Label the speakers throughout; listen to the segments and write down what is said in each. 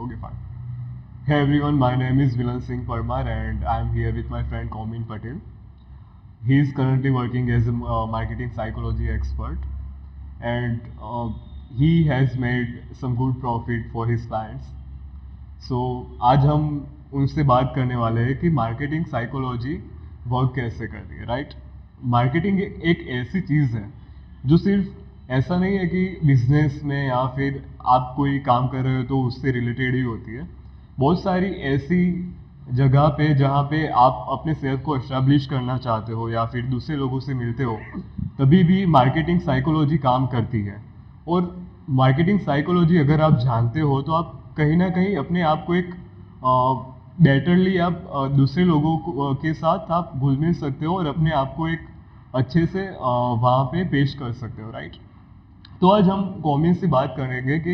Speaker 1: Okay, fine. Hey everyone, my name is Vilan Singh Parmar and I'm here with my friend Kaumin Patel. He is currently working as a marketing psychology expert and he has made some good profit for his clients. So आज हम उनसे बात करने वाले हैं कि marketing psychology work कैसे करती है, राइट? मार्केटिंग एक ऐसी चीज़ है जो सिर्फ ऐसा नहीं है कि बिजनेस में या फिर आप कोई काम कर रहे हो तो उससे रिलेटेड ही होती है। बहुत सारी ऐसी जगह पे जहाँ पे आप अपने सेल्फ को एस्टेब्लिश करना चाहते हो या फिर दूसरे लोगों से मिलते हो, तभी भी मार्केटिंग साइकोलॉजी काम करती है। और मार्केटिंग साइकोलॉजी अगर आप जानते हो तो आप कहीं ना कहीं अपने आप को एक बेटरली आप दूसरे लोगों के साथ आप घुल मिल सकते हो और अपने आप को एक अच्छे से वहाँ पे पेश कर सकते हो, राइट? तो आज हम कौमिन से बात करेंगे कि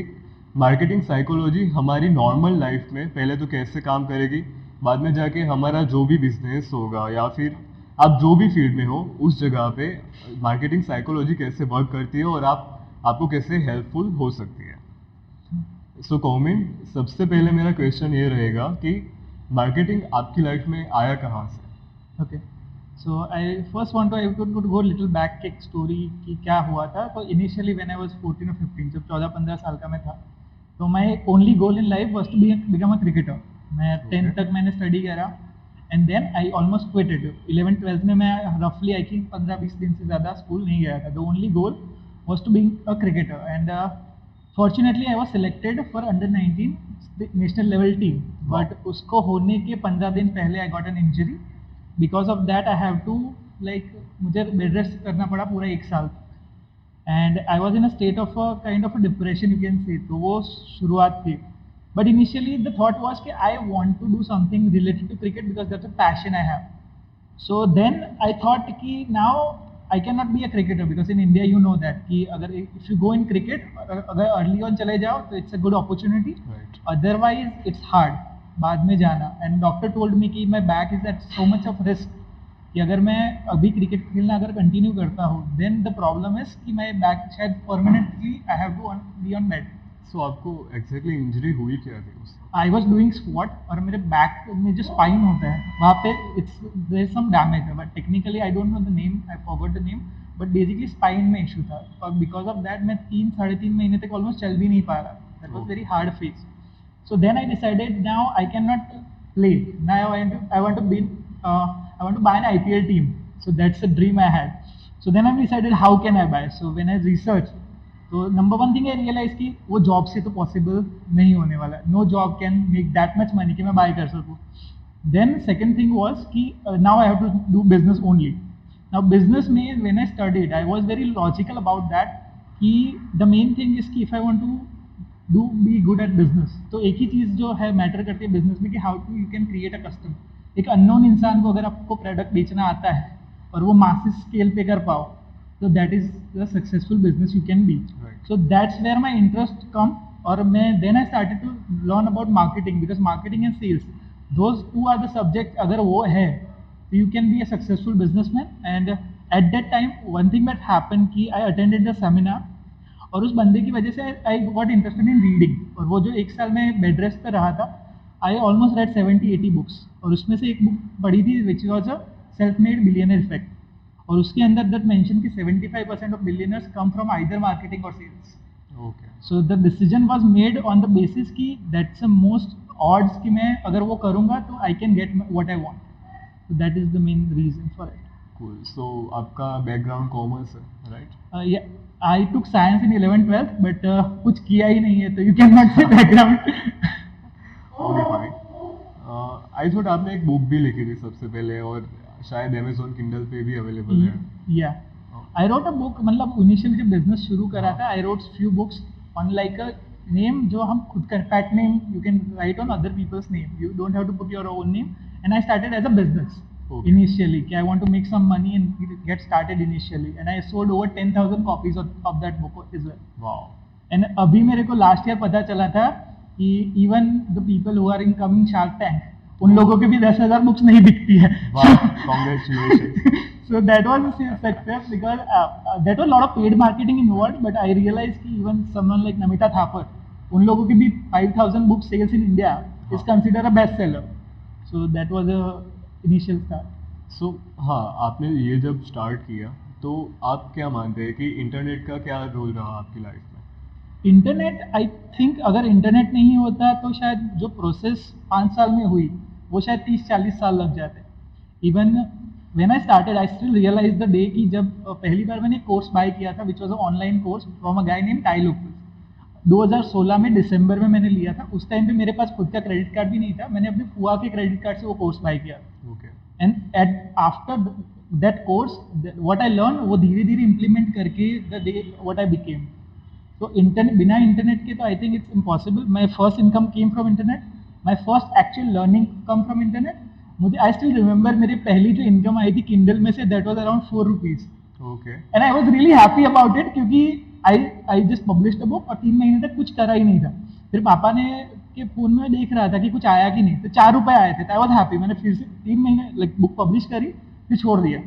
Speaker 1: मार्केटिंग साइकोलॉजी हमारी नॉर्मल लाइफ में पहले तो कैसे काम करेगी, बाद में जाके हमारा जो भी बिजनेस होगा या फिर आप जो भी फील्ड में हो उस जगह पे मार्केटिंग साइकोलॉजी कैसे वर्क करती है और आपको कैसे हेल्पफुल हो सकती है। सो कौमिन, सबसे पहले मेरा क्वेश्चन ये रहेगा कि मार्केटिंग आपकी लाइफ में आया कहाँ से?
Speaker 2: Okay. So I first want to I could go little back एक story कि क्या हुआ था। तो initially when I was 14 or 15, जब 14-15 साल का मैं था, तो my only goal in life was to become a cricketer. मैं 10th तक मैंने study करा and then I almost quit it. 11th 12th में मैं roughly I think 15-20 दिन से ज़्यादा स्कूल नहीं गया था। The only goal was to be a cricketer and fortunately I was selected for under 19 national level team. But उसको होने के 15 दिन पहले I got an injury. Because of that I have to मुझे बेड रेस्ट करना पड़ा पूरा 1 साल and I was in a state of a kind of a depression you can say. तो वो शुरुआत थी। But initially the thought was कि I want to do something related to cricket because that's a passion I have. So then I thought कि now I can not be a cricketer because in India you know that कि अगर if you go in cricket अगर early on चले जाओ तो it's a good opportunity, otherwise it's hard बाद में जाना। एंड डॉक्टर टोल्ड मी कि my back is at so much of risk कि अगर मैं अभी क्रिकेट खेलना अगर कंटिन्यू करता हूँ देन द प्रॉब्लम इज कि माई बैक शायद permanently I have to be on bed.
Speaker 1: So आपको एग्जैक्टली इंजरी हुई क्या थी उससे?
Speaker 2: आई वॉज डूइंग स्क्वाट और मेरे बैक में जो स्पाइन होता है वहाँ पे it's there is some damage है, but technically I don't know the name, I forgot the name, but basically spine में इशू था और बिकॉज ऑफ दैट मैं 3-3.5 महीने तक ऑलमोस्ट चल भी नहीं पा रहा। That was very hard phase. So then I decided now I cannot play. Now I want to be I want to buy an IPL team. So that's the dream I had. So then I decided how can I buy. So when I researched, तो number one thing I realized कि वो job से तो possible नहीं होने वाला. No job can make that much money कि मैं buy कर सकूँ. Then second thing was कि now I have to do business only. Now business में when I studied I was very logical about that कि the main thing is कि if I want to do B good at business तो एक ही चीज़ जो है matter करती है business में कि how to you can create a customer. एक अननोन इंसान को अगर आपको प्रोडक्ट बेचना आता है और वो मासिस स्केल पे कर पाओ तो that is the successful business you can be. So that's where my interest come और मैं then I started to learn about marketing because marketing and sales those two are the subject अगर वो है तो you can be a successful businessman. And at that time one thing that happen कि I attended the seminar और उस बंदे की वजह से I got interested in reading और वो जो 1 साल में बेड रेस्ट पे रहा था आई ऑलमोस्ट रेड 70-80 बुक्स और उसमें से एक बुक पढ़ी थी which was a self made billionaire effect और उसके अंदर दैट मेंशन कि 75% of billionaires come from either marketing और sales. So the decision was made on the basis कि दैट्स अ मोस्ट ऑड्स कि मैं अगर वो करूँगा तो I can get what I want. So that is the main reason for it.
Speaker 1: Cool. So आपका background commerce है, right?
Speaker 2: Yeah, I took science in 11th-12th, but कुछ किया ही नहीं है तो you cannot say background.
Speaker 1: Okay, fine. I thought आपने एक book भी लिखी थी सबसे पहले और शायद Amazon Kindle पे भी अवेलेबल है।
Speaker 2: Yeah, I wrote a book. मतलब initially जब business शुरू करा था I wrote few books on like a name जो हम खुद का pet name you can write on other people's name. You don't have to put your own name. And I started as a business. Okay. Initially, I want to make some money and get started initially, and I sold over 10,000 copies of that book as well.
Speaker 1: Wow!
Speaker 2: And अभी मेरे को last year पता चला था कि even the people who are in coming Shark Tank उन लोगों के भी 10,000 बुक्स नहीं बिकती है।
Speaker 1: Wow! Congratulations!
Speaker 2: So that was a success because that was a lot of paid marketing involved, but I realized कि even someone like Namita Thapar उन लोगों की भी 5000 book sales in India is consider a best seller. So that was a initial start.
Speaker 1: सो हाँ, आपने ये जब स्टार्ट किया तो आप क्या मानते हैं कि इंटरनेट का क्या रोल रहा आपकी लाइफ में?
Speaker 2: इंटरनेट, आई थिंक अगर इंटरनेट नहीं होता तो शायद जो प्रोसेस 5 साल में हुई वो शायद 30-40 साल लग जाते. Even when I started I still realise the day कि जब पहली बार मैंने कोर्स बाय किया था which was a online course from a guy name Tai Lopez. 2016 में दिसंबर में मैंने लिया था. उस टाइम पे मेरे पास खुद का क्रेडिट कार्ड भी नहीं था. मैंने अपने फुआ के क्रेडिट कार्ड से वो कोर्स बाय किया.
Speaker 1: Okay.
Speaker 2: And at after that course what I learn वो धीरे धीरे इम्प्लीमेंट करके the day what I became. तो इंटरनेट, बिना इंटरनेट के तो I think it's impossible. My first income came from internet. My first actual learning come from internet. मुझे I still remember मेरी पहली जो इनकम आई थी किंडल में से, that was around 4 rupees.
Speaker 1: Okay.
Speaker 2: And I was really happy about it क्योंकि I just published a book और 3 महीने तक कुछ करा ही नहीं था. फिर पापा ने के फोन में देख रहा था कि कुछ आया कि नहीं, तो 4 रुपए आए थे. I was happy. मैंने फिर से 3 महीने लाइक बुक पब्लिश करी, फिर छोड़ दिया.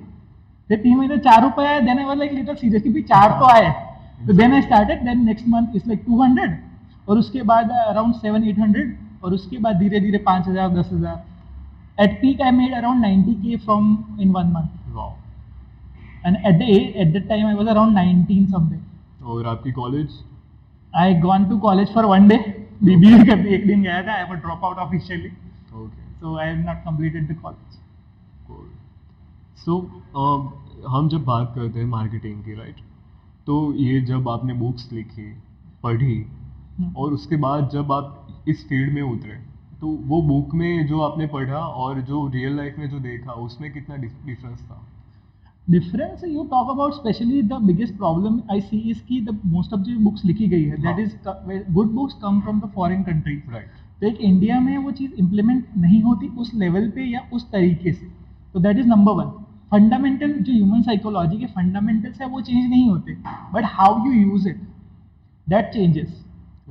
Speaker 2: फिर 3 महीने 4 रुपए आए. Then I was like little serious कि 4 तो आए. तो then I started. Then next month is like 200 और उसके बाद अराउंड 700-800 और उसके बाद धीरे धीरे 5000 10,000. At peak, I made around 90K from in 1 month.
Speaker 1: Wow.
Speaker 2: And at that time, I was around 19 something.
Speaker 1: और आपकी college?
Speaker 2: I gone to college for 1 day. BBA करने एक दिन गया था. I was drop out officially.
Speaker 1: Okay.
Speaker 2: So I have not completed the college.
Speaker 1: Cool. So हम जब बात करते हैं मार्केटिंग की, राइट, तो ये जब आपने बुक्स लिखी, पढ़ी और उसके बाद जब आप इस फील्ड में उतरे, तो वो बुक में जो आपने पढ़ा और जो रियल लाइफ में जो देखा उसमें कितना डिफरेंस था?
Speaker 2: Difference you talk about, especially the biggest problem I see is कि the most of जो books लिखी गई है, that is good books come from the foreign countries.
Speaker 1: Right.
Speaker 2: तो एक इंडिया में वो चीज़ इम्प्लीमेंट नहीं होती उस लेवल पे या उस तरीके से. तो दैट इज नंबर 1. फंडामेंटल जो ह्यूमन साइकोलॉजी के फंडामेंटल्स है वो चेंज नहीं होते, but how you use it that changes.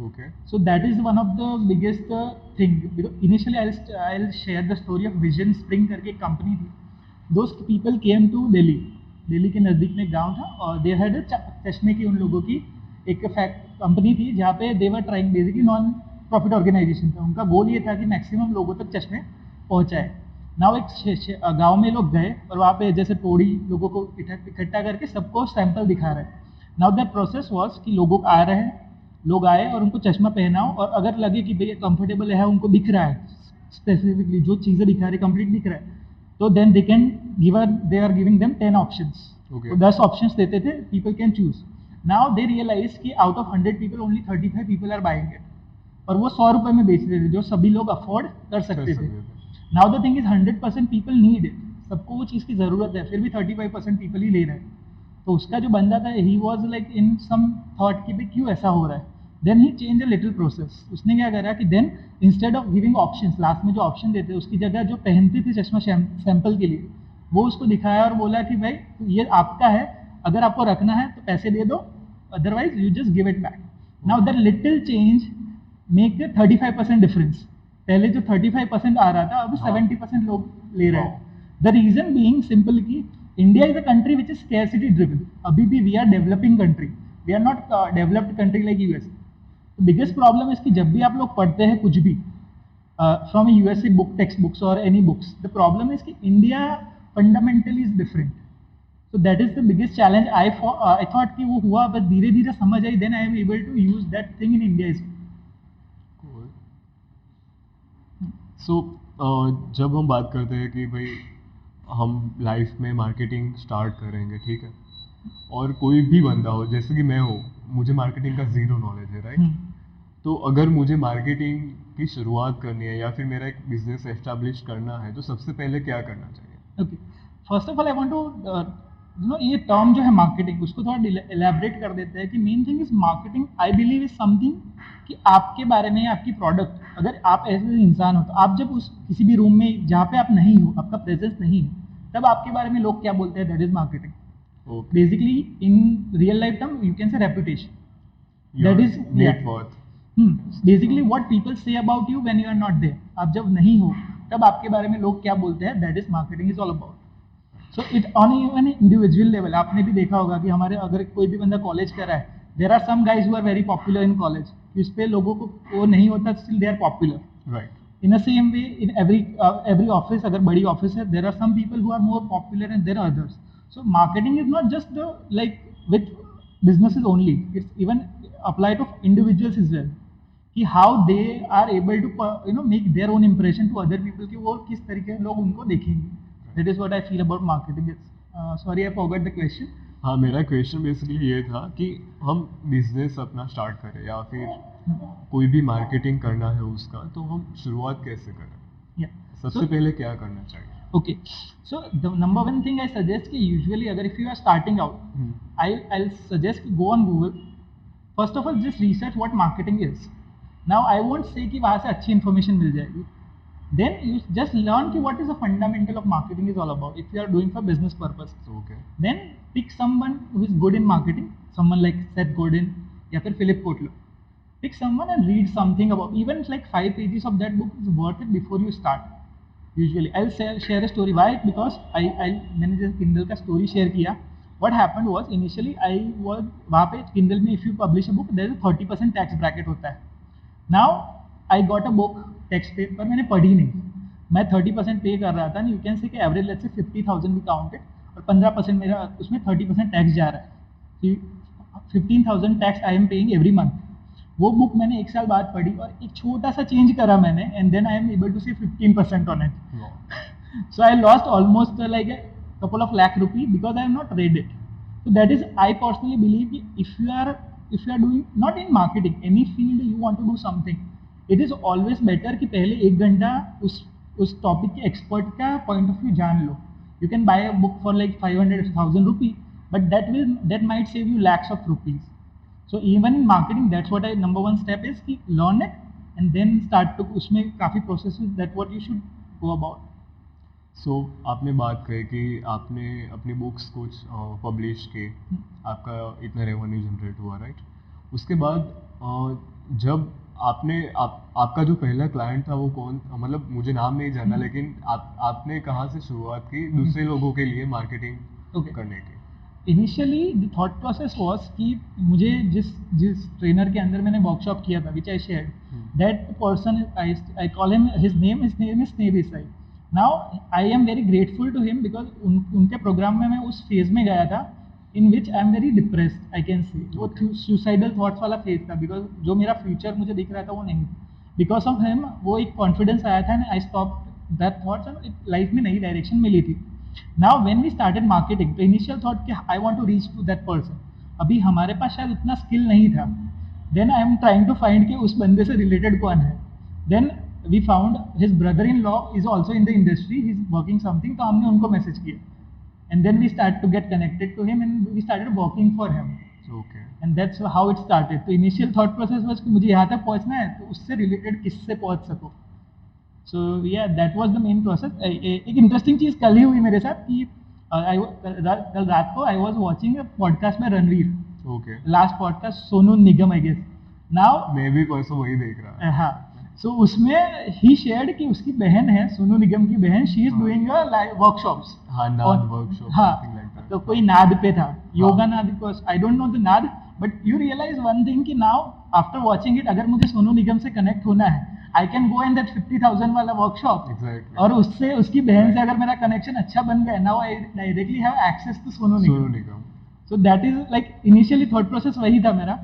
Speaker 1: Okay.
Speaker 2: So that is one of the biggest thing. Because initially I'll share the story of Vision Spring करके एक company थी. Those people came to Delhi. Delhi के नज़दीक में एक गाँव था और they had a चश्मे की उन लोगों की एक कंपनी थी जहाँ पे they were trying basically non profit organisation था. उनका गोल ये था कि मैक्सिमम लोगों तक चश्मे पहुँचाए. नाउ एक गाँव में लोग गए और वहाँ पे जैसे टोड़ी लोगों को इकट्ठा करके सबको सैंपल दिखा रहे. नाउ दैट प्रोसेस वॉज कि लोग आ रहे हैं, लोग आए और उनको चश्मा पहनाओ और अगर लगे कि भैया कंफर्टेबल है, उनको दिख रहा है स्पेसिफिकली जो चीज़ें दिखा रहे कंप्लीट दिख रहा है, तो then they can they are giving them 10 options. तो 10 ऑप्शंस देते थे, people can choose. Now they realize कि out of 100 people only 35 people are buying it और वो 100 रुपये में बेच रहे थे जो सभी लोग अफोर्ड कर सकते थे. Now the thing is 100% people need it. सबको वो चीज़ की ज़रूरत है, फिर भी 35% पीपल ही ले रहे हैं. तो उसका जो बंदा था he was like in some thought कि भाई क्यों ऐसा हो रहा है. Then he change a little process. उसने क्या करा कि then instead of giving options, last में जो ऑप्शन देते उसकी जगह जो पहनते थे चश्मा सैंपल के लिए वो उसको दिखाया और बोला कि भाई ये आपका है, अगर आपको रखना है तो पैसे दे दो, otherwise you just give it back. Now that little change make 35% difference. पहले जो 35% आ रहा था अब 70% लोग ले रहे हैं. द रीजन बीइंग सिंपल कि India is a country which is scarcity driven. अभी भी we are developing country, we are not developed country like USA. Biggest problem इसकी जब भी आप लोग पढ़ते हैं कुछ भी from USA book, text books और any books, the problem is कि India fundamentally is different. So that is the biggest challenge. I thought कि वो हुआ, बस धीरे धीरे समझ आई. Then I am able to use that thing in India is.
Speaker 1: So जब हम बात करते हैं कि भाई हम लाइफ में मार्केटिंग स्टार्ट करेंगे, ठीक है, और कोई भी बंदा हो जैसे कि मैं हूँ, मुझे मार्केटिंग का ज़ीरो नॉलेज है, राइट. तो अगर मुझे मार्केटिंग की शुरुआत करनी है या फिर मेरा एक बिजनेस एस्टैब्लिश करना है तो सबसे पहले क्या करना चाहिए?
Speaker 2: Okay, first of all I want to ये टर्म जो है मार्केटिंग, उसको थोड़ा एलैबोरेट कर देते हैं कि main thing is marketing I believe is something कि आपके बारे में, आपकी प्रोडक्ट, अगर आप ऐसे इंसान हो तो आप जब उस किसी भी रूम में जहाँ पे आप नहीं हो, आपका प्रेजेंस नहीं है, तब आपके बारे में लोग क्या बोलते हैं, that is marketing. Basically in real life term you can say reputation. That is
Speaker 1: net worth.
Speaker 2: Basically what people say about you when you are not there. आप जब नहीं हो तब आपके बारे में लोग क्या बोलते हैं, that is marketing is all about. So it on an individual level आपने भी देखा होगा कि हमारे अगर कोई भी बंदा कॉलेज कर रहा है there are some guys who are very popular in college, इस पे लोगों को वो नहीं होता, still they are popular.
Speaker 1: Right.
Speaker 2: In the same way, in every office, अगर बड़ी office है, there are some people who are more popular and there are others. So marketing is not just the like with businesses only. It's even apply to individuals as well. कि how they are able to make their own impression to other people कि वो किस तरीके से लोग उनको देखेंगे. That is what I feel about marketing. Sorry, I forgot the question.
Speaker 1: हाँ, मेरा क्वेश्चन बेसिकली ये था कि हम बिजनेस अपना स्टार्ट करें या फिर कोई भी मार्केटिंग करना है उसका, तो हम शुरुआत कैसे करें?
Speaker 2: Yeah.
Speaker 1: सबसे पहले क्या करना चाहिए?
Speaker 2: Okay, so the number one thing I suggest कि usually अगर if you are starting out, I'll suggest कि go on Google. First of all, just research what marketing is. Now I won't say कि वहाँ से अच्छी information मिल जाएगी. Then you just learn कि what is the fundamental of marketing is all about. If you are doing for business purpose,
Speaker 1: Okay.
Speaker 2: then pick someone who is good in marketing, someone like Seth Godin या फिर Philip Kotler. Pick someone and read something about, even like 5 pages of that book is worth it before you start. Usually, I'll share a story. Why? Because मैंने जैसे Kindle का story share किया. What happened was initially I was वहाँ पे Kindle में if you publish a book there is a 30% tax bracket होता है. Now I got a book text पे, पर मैंने पढ़ी नहीं. मैं 30% पे कर रहा था. यू कैन से कि एवरेज लेट्स से 50,000 भी काउंटेड और 15% मेरा उसमें 30% टैक्स जा रहा है. 15,000 tax I am paying every month. वो बुक मैंने 1 साल बाद पढ़ी और एक छोटा सा चेंज करा मैंने and then I am able to say 15% on it. So I lost almost like a couple of lakh rupee because I have not read it. So that is, I personally believe if you are doing not in marketing, any field you want to do something, it is always better कि पहले 1 घंटा उस topic के expert का point of view जान लो. You can buy a book for like 500,000 rupee, but that might save you lakhs of rupees. So even in marketing, that's what number one step is कि learn it and then start to उसमें काफ़ी processes that what you should go about.
Speaker 1: सो आपने बात कही कि आपने अपनी books कुछ पब्लिश किए, आपका इतना रेवेन्यू जनरेट हुआ, राइट? उसके बाद जब आपका जो पहला क्लाइंट था वो कौन, मतलब मुझे नाम नहीं जानना, लेकिन आपने कहाँ से शुरुआत की दूसरे लोगों के लिए मार्केटिंग करने की?
Speaker 2: Initially the thought process was कि मुझे जिस ट्रेनर के अंदर मैंने वर्कशॉप किया था, which I shared, that person I call him, his name is Sneh Desai. Now I am very grateful to him because उनके प्रोग्राम में मैं उस फेज में गया था in which I am very depressed, I can say. वो सुसाइडल थॉट्स वाला phase था बिकॉज जो मेरा फ्यूचर मुझे दिख रहा था वो नहीं. बिकॉज ऑफ हिम वो एक कॉन्फिडेंस आया था and I stop that thoughts and life में नई डायरेक्शन मिली थी. Now when we started marketing, the initial thought कि I want to reach to that person. अभी हमारे पास शायद उतना स्किल नहीं था. Then I am trying to find कि उस बंदे से related कौन है. Then we found his brother-in-law is also in the industry. He's working something. तो हमने उनको मैसेज किया. And then we started to get connected to him and we started working for him.
Speaker 1: Okay.
Speaker 2: And that's how it started. तो initial thought process was कि मुझे यहाँ तक पहुँचना है तो उससे related किससे पहुँच सको. So yeah, that was the main process. एक इंटरेस्टिंग चीज़ कल ही हुई मेरे साथ कि कल रात को I was watching a podcast में Ranveer.
Speaker 1: Okay.
Speaker 2: Last podcast Sonu Nigam I guess. Now
Speaker 1: मैं भी परसों वही देख रहा है.
Speaker 2: हाँ. So उसमें he shared कि उसकी बहन है, सोनू निगम की बहन, she is doing a live workshops.
Speaker 1: हाँ, नाद वर्कशॉप.
Speaker 2: हाँ.
Speaker 1: Something like that.
Speaker 2: तो कोई नाद पे था, योगा नाद, because I don't know the नाद, but you realize one thing कि now after watching it, अगर मुझे सोनू निगम से कनेक्ट होना है, I can go in that 50,000 वाला वर्कशॉप.
Speaker 1: Exactly.
Speaker 2: और उससे उसकी बहन से अगर मेरा कनेक्शन अच्छा बन गया, now I directly have access to Sonu Nigam. So that is like initially thought process वही था मेरा,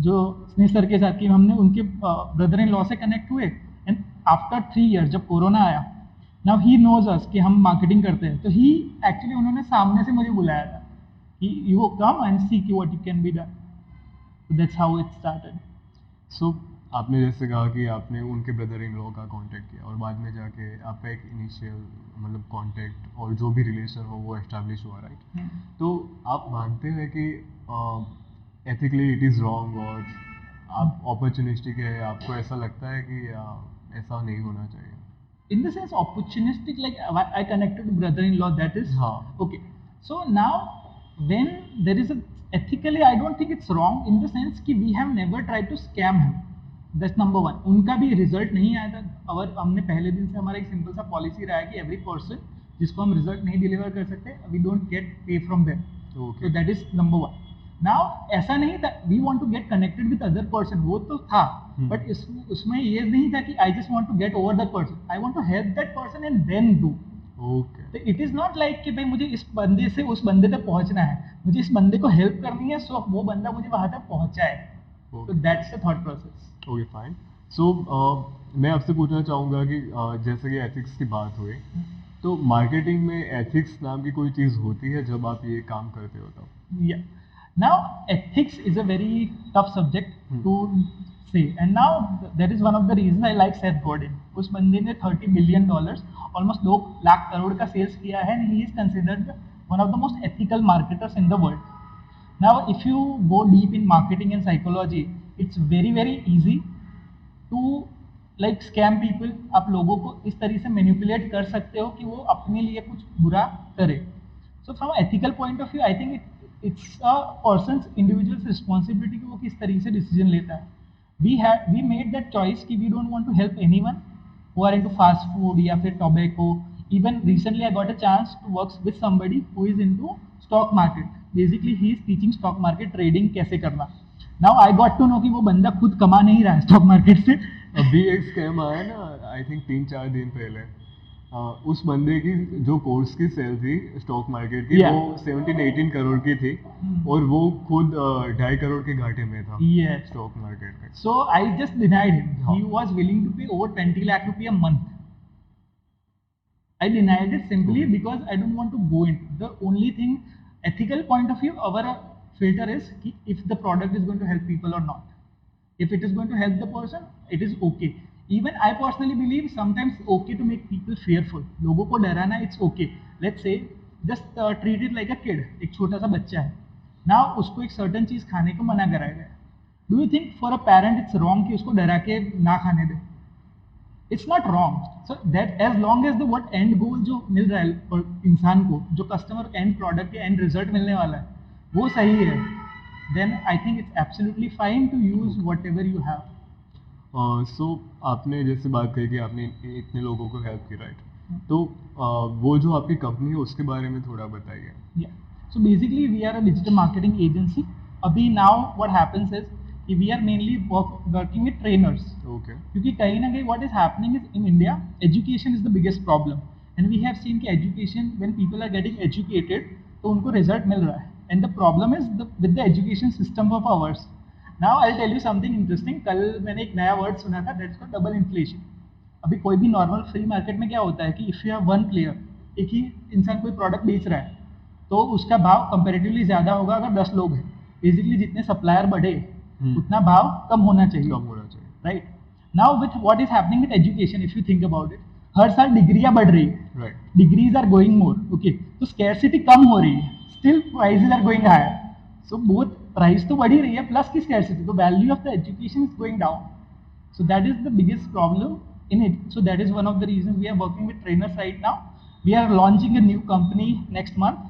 Speaker 2: जो स्नेह सर के साथ कि हमने उनके ब्रदर इन लॉ से कनेक्ट हुए एंड आफ्टर 3 years जब कोरोना आया, नाउ ही नोज अस कि हम मार्केटिंग करते हैं, तो ही एक्चुअली उन्होंने सामने से मुझे बुलाया था कि यू कम एंड सी कि what you can be done. So that's how it started.
Speaker 1: So आपने जैसे कहा कि आपने उनके ब्रदर इन लॉ का कांटेक्ट किया और बाद में जाके आपका एक इनिशियल मतलब कांटेक्ट और जो भी रिलेशन हो वो एस्टैब्लिश हुआ, राइट? तो आप मानते हैं कि एथिकली इट इज़ रॉन्ग और आप अपॉर्चुनिस्टिक है, आपको ऐसा लगता है कि ऐसा नहीं होना चाहिए?
Speaker 2: In the sense opportunistic, like I connected to brother-in-law, that is okay. So now when there is a ethically, I don't think it's wrong in the sense कि we have never tried to scam him. That's number one. उनका भी result नहीं आया था और हमने पहले दिन से हमारा एक सिंपल सा पॉलिसी रहा है कि एवरी पर्सन जिसको हम रिजल्ट नहीं डिलीवर कर सकते, we don't get pay from them.
Speaker 1: Okay.
Speaker 2: So that is number one. Now ऐसा नहीं था we want to get connected with other person, वो तो था, बट उसमें ये नहीं था कि I just want to get over that person, I want to help that person and then do.
Speaker 1: Okay.
Speaker 2: तो इट इज नॉट लाइक कि भाई मुझे इस बंदे से उस बंदे तक पहुंचना है, मुझे इस बंदे को हेल्प करनी है, सो वो बंदा मुझे वहां तक पहुंचाए। तो that's the thought process.
Speaker 1: Okay fine. So मैं आपसे पूछना चाहूँगा कि जैसे कि एथिक्स की बात हुई, तो मार्केटिंग में एथिक्स नाम की कोई चीज़ होती है जब आप ये काम करते हो तब?
Speaker 2: Yeah. Now, ethics is a very tough subject to say, and now that is one of the reasons I like Seth Godin. उस बंदे ने $30 billion, almost 2 लाख करोड़ का सेल्स किया है, and he is considered one of the most ethical marketers in the world. Now, if you go deep in marketing and psychology, it's very very easy to like scam people. आप लोगों को इस तरह से manipulate कर सकते हो कि वो अपने लिए कुछ बुरा करे। So from an ethical point of view, I think it's a person's individual responsibility कि वो किस तरह से decision लेता है। We made that choice कि we don't want to help anyone who are into fast food या फिर tobacco. Even recently I got a chance to work with somebody who is into stock market. Basically he is teaching stock market trading कैसे करना। Now I got to know कि वो बंदा खुद कमा नहीं रहा है स्टॉक मार्केट से।
Speaker 1: अभी एक स्कैम आया ना, आई थिंक 3-4 दिन पहले, उस बंदे की जो कोर्स की सेल थी स्टॉक मार्केट की, वो 17-18 करोड़ की थी, और वो खुद 2.5 करोड़ के घाटे में था स्टॉक मार्केट में।
Speaker 2: So I just denied him. He was willing to pay over 20 lakh rupee a month. I denied it simply because I don't want to go into. The only thing, ethical point of view, our filter is if the product is going to help people or not. If it is going to help the person, it is okay. Even I personally believe sometimes it's okay to make people fearful. लोगों को डराना it's okay. Let's say just treat it like a kid. एक छोटा सा बच्चा है. Now उसको एक certain चीज खाने को मना कराया गया. Do you think for a parent it's wrong कि उसको डरा के ना खाने दे? It's not wrong. So that as long as the what end goal जो मिल रहा है और इंसान को जो कस्टमर एंड प्रोडक्ट के एंड रिजल्ट मिलने वाला है वो सही है, then I think it's absolutely fine to use whatever you have.
Speaker 1: सो आपने जैसे बात कही कि आपने इतने लोगों को हेल्प की, राइट? तो वो जो आपकी कंपनी है उसके बारे में थोड़ा बताइए।
Speaker 2: Yeah. So basically we are a digital marketing agency. अभी now what happens is we are mainly working with trainers.
Speaker 1: Okay.
Speaker 2: क्योंकि कहीं ना कहीं what is happening is in India education is the biggest problem, and we have seen कि education when people are getting educated तो उनको result मिल रहा है, and the problem is with the education system of ours. Now I'll tell you something interesting. कल मैंने एक नया word सुना था, that's called double inflation. अभी कोई भी नॉर्मल फ्री मार्केट में क्या होता है कि if you have one player, एक ही इंसान कोई प्रोडक्ट बेच रहा है तो उसका भाव कंपैरेटिवली ज्यादा होगा अगर 10 लोग हैं। बेसिकली जितने सप्लायर बढ़े उतना भाव कम होना चाहिए, right? Now with what is happening with education, if you think about it, हर साल डिग्रियां बढ़ रही है, degrees are going more, okay, तो स्कैरसिटी कम हो रही है, still prices are going higher. So both price तो बढ़ ही रही है प्लस की स्कैरसिटी, तो value of the education is going down. So that is the biggest problem in it. So that is one of the reasons we are working with trainers right now. We are launching a new company next month.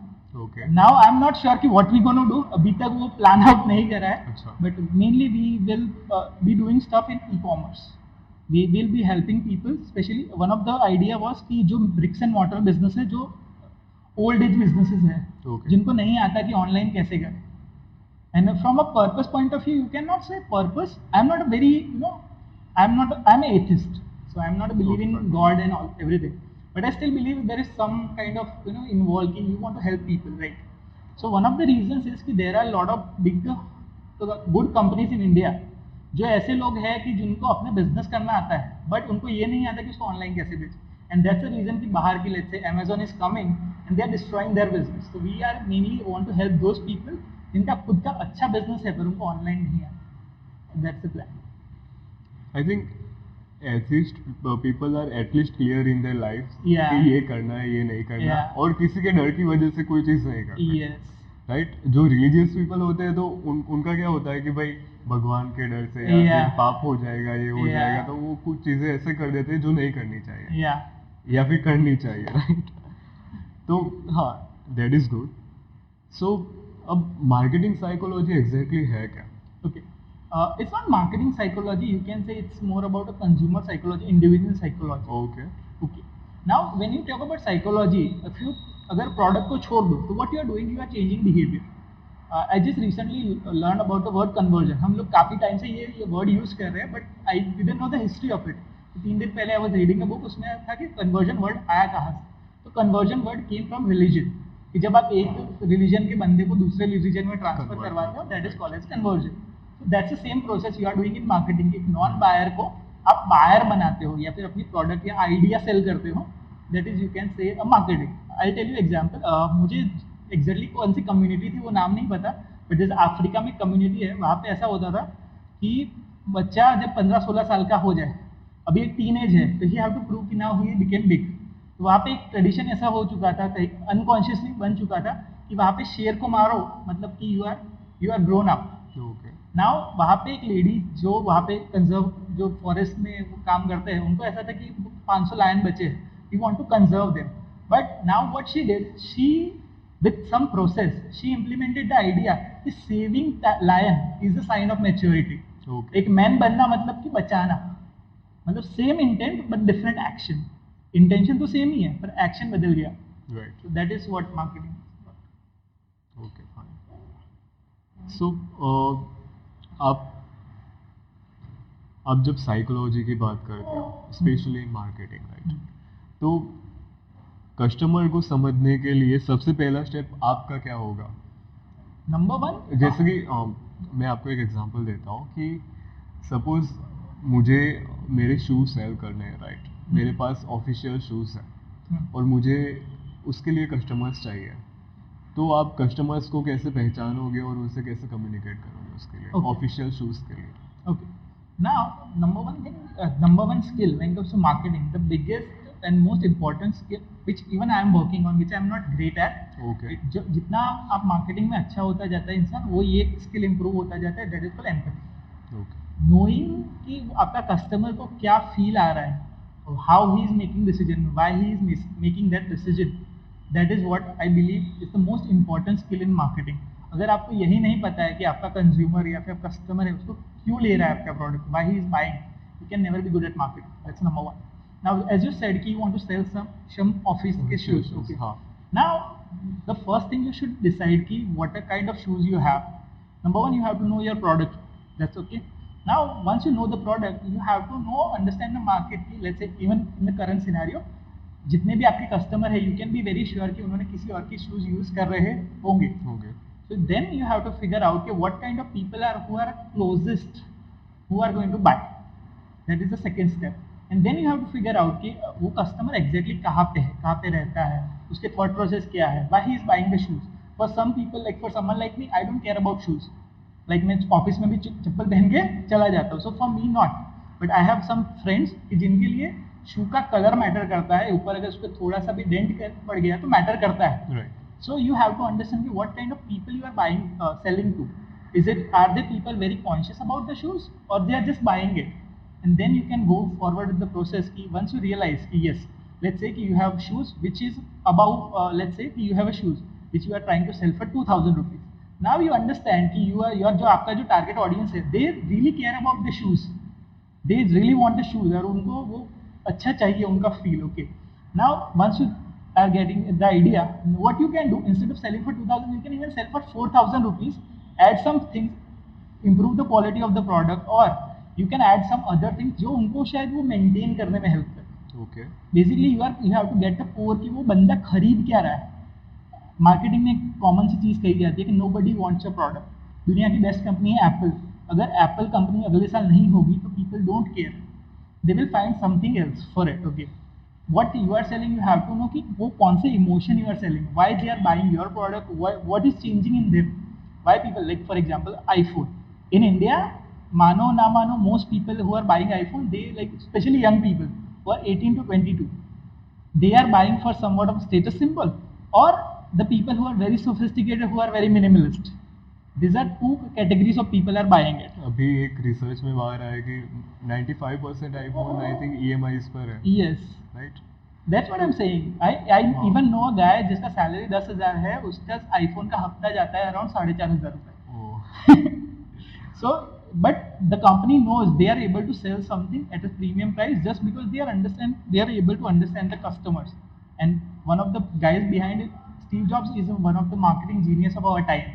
Speaker 1: Okay.
Speaker 2: Now I'm not sure कि what we going to do. अभी तक वो plan out नहीं करा है.
Speaker 1: अच्छा.
Speaker 2: But mainly we will be doing stuff in e-commerce. We will be helping people. Especially one of the idea was कि जो bricks and mortar business है, जो old age businesses है,
Speaker 1: okay,
Speaker 2: जिनको नहीं आता कि online कैसे करें. And from a purpose point of view, you cannot say purpose. I'm not a very, I'm an atheist. So I'm not believing in God and all everything, but I still believe there is some kind of involved in you want to help people, right? So one of the reasons is कि there are a lot of big good companies in India जो ऐसे लोग हैं कि जिनको अपने business करना आता है बट उनको ये नहीं आता कि उसको ऑनलाइन कैसे बेचें, एंड दैट्स द रीजन कि बाहर की let's say Amazon is coming and they are destroying their business. So we are mainly want to help those people जिनका खुद का अच्छा बिजनेस है पर उनको ऑनलाइन नहीं आता. That's the plan.
Speaker 1: I think atheist people are at least clear in their life कि ये करना है ये नहीं करना, और किसी के डर की वजह से कोई चीज नहीं करना, राइट? जो रिलीजियस पीपल होते हैं तो उनका क्या होता है कि भाई भगवान के डर से या फिर पाप हो जाएगा, ये हो जाएगा, तो वो कुछ चीजें ऐसे कर देते हैं जो नहीं करनी चाहिए या फिर करनी चाहिए, राइट? तो हाँ, दैट इज गुड. सो अब मार्केटिंग साइकोलॉजी एग्जैक्टली है क्या?
Speaker 2: Okay, it's not marketing psychology, you can say it's more about a consumer psychology, individual psychology. Okay. Now when you talk about psychology, if you अगर product को छोड़ दो तो what you are doing, you are changing behavior. I just recently learn about the word conversion. हम लोग काफ़ी time से ये वर्ड यूज़ कर रहे हैं, but I didn't know the history of it. 3 दिन पहले I was reading a book, उसमें था कि कन्वर्जन वर्ड आया कहाँ से. तो conversion word came from religion, कि जब आप एक रिलीजन के बंदे को दूसरे रिलीजन में ट्रांसफर
Speaker 1: Convert
Speaker 2: करवाते हो,
Speaker 1: करते
Speaker 2: दैट
Speaker 1: हो,
Speaker 2: is called age conversion. So that's the same process you are doing in marketing. एक नॉन बायर को आप बायर बनाते हो या फिर अपनी प्रोडक्ट या आइडिया सेल करते हो, that is you can say a marketing. I tell you example. मुझे एग्जैक्टली कौन सी कम्युनिटी थी वो नाम नहीं पता, बट जैसे अफ्रीका में कम्युनिटी है, वहाँ पे ऐसा होता था कि बच्चा जब 15-16 साल का हो जाए, अभी एक टीन एज है, तो ही हैव टू प्रूव कि नाउ ही बिकेम बिग. तो वहाँ पे एक ट्रेडिशन ऐसा हो चुका था, कहीं अनकॉन्शियसली बन चुका था कि वहाँ पे शेर को मारो मतलब कि you are grown up.
Speaker 1: Okay.
Speaker 2: Now वहाँ पे एक लेडी जो वहाँ पे कंजर्व, जो फॉरेस्ट में वो काम करते हैं, उनको ऐसा था कि 500 लायन बचे हैं, we want to conserve them. But now what she did, she with some process she implemented the idea कि saving lion is a sign of maturity.
Speaker 1: Okay.
Speaker 2: एक मैन बनना मतलब कि बचाना, मतलब same intent but different action. Intention तो same ही है पर एक्शन बदल गया.
Speaker 1: Right.
Speaker 2: So that is what marketing is.
Speaker 1: Okay, fine. So, आप जब साइकोलॉजी की बात करते हो, स्पेशली इन मार्केटिंग, राइट, तो कस्टमर को समझने के लिए सबसे पहला स्टेप आपका क्या होगा?
Speaker 2: नंबर 1,
Speaker 1: जैसे कि मैं आपको एक एग्जांपल देता हूँ कि सपोज मुझे मेरे शूज़ सेल करने हैं, राइट, मेरे पास ऑफिशियल शूज़ हैं और मुझे उसके लिए कस्टमर्स चाहिए, तो आप कस्टमर्स को कैसे पहचानोगे और उनसे कैसे कम्युनिकेट करोगे उसके लिए, ऑफिशियल शूज़ के लिए?
Speaker 2: Okay. Now, number one skill when it comes to marketing, the biggest and most important skill, which even I am working on, which I am not great at.
Speaker 1: Okay.
Speaker 2: जो जितना आप marketing में अच्छा होता जाता है इंसान, वो ये स्किल इंप्रूव होता जाता है, that is called empathy.
Speaker 1: Okay.
Speaker 2: Knowing कि आपका कस्टमर को क्या फील आ रहा है, how he is making decision, why he is making that decision, that is what I believe is the most important skill in marketing. अगर आपको यही नहीं पता है कि आपका कंज्यूमर या फिर कस्टमर है उसको क्यों ले रहा है आपका product, why he is buying, you can never be good at marketing. That's number 1. Now as you said कि you want to sell some office के shoes. Okay. Now the first thing you should decide कि what kind of shoes you have. Number 1, you have to know your product. That's okay. Now, once you know the product, you have to understand the market. Let's say even in the current scenario, जितने भी आपके customer है, you can be very sure कि उन्होंने किसी और की shoes use कर रहे होंगे. So then you have to figure out कि what kind of people are who are closest, who are going to buy. That is the second step. And then you have to figure out कि वो customer exactly कहाँ पे है, कहाँ पे रहता है, उसके thought process क्या है, why he is buying the shoes. For some people, like for someone like me, I don't care about shoes. Like मैं ऑफिस में भी चप्पल पहन के चला जाता हूँ. So for me not, but I have some friends जिनके लिए शू का कलर मैटर करता है, ऊपर अगर उस पर थोड़ा सा भी डेंट पड़ गया तो मैटर करता है. So you have to understand कि what kind of people you are buying selling to. Is it, are they people very conscious about the shoes और they are just buying it. And then you can go forward with the process कि once you realize कि yes, let's say कि you have shoes which is about, let's say कि you have a shoes which you are trying to sell for 2000 rupees. Now you understand कि your जो आपका जो target audience है, they really care about the shoes, they really want the shoes और उनको वो अच्छा चाहिए, उनका feel. Okay. Now once you are getting the idea, what you can do, instead of selling for 2000, you can even sell for 4000 rupees, add some things, improve the quality of the product, or you can add some other things जो उनको शायद वो maintain करने में help करे.
Speaker 1: Okay.
Speaker 2: Basically you have to get the core कि वो बंदा खरीद क्या रहा है. मार्केटिंग में एक कॉमन सी चीज़ कही जाती है कि nobody wants a product. दुनिया की बेस्ट कंपनी है एप्पल. अगर एप्पल कंपनी अगले साल नहीं होगी तो people don't care, they will find something else for it. Okay. What you are selling, you have to know कि वो कौन से emotion you are selling, why they are buying your product, what is changing in them, why people, like for example iPhone in India, मानो ना मानो most people who are buying iPhone, they like specially young people who are 18 to 22, they are buying for somewhat of status symbol, or the people who are very sophisticated, who are very minimalist. These are two categories of people are buying it.
Speaker 1: अभी एक research में बाहर आया कि 95% iPhone I think EMIs पर है.
Speaker 2: Yes.
Speaker 1: Right?
Speaker 2: That's what I'm saying. I even know a guy जिसका salary 10,000 है, उसका आईफोन का हफ्ता जाता है अराउंड 4,500 रुपए. So, but the company knows they are able to sell something at a premium price just because they are able to understand the customers. And one of the guys behind it, Steve Jobs, is one of the marketing genius of our time.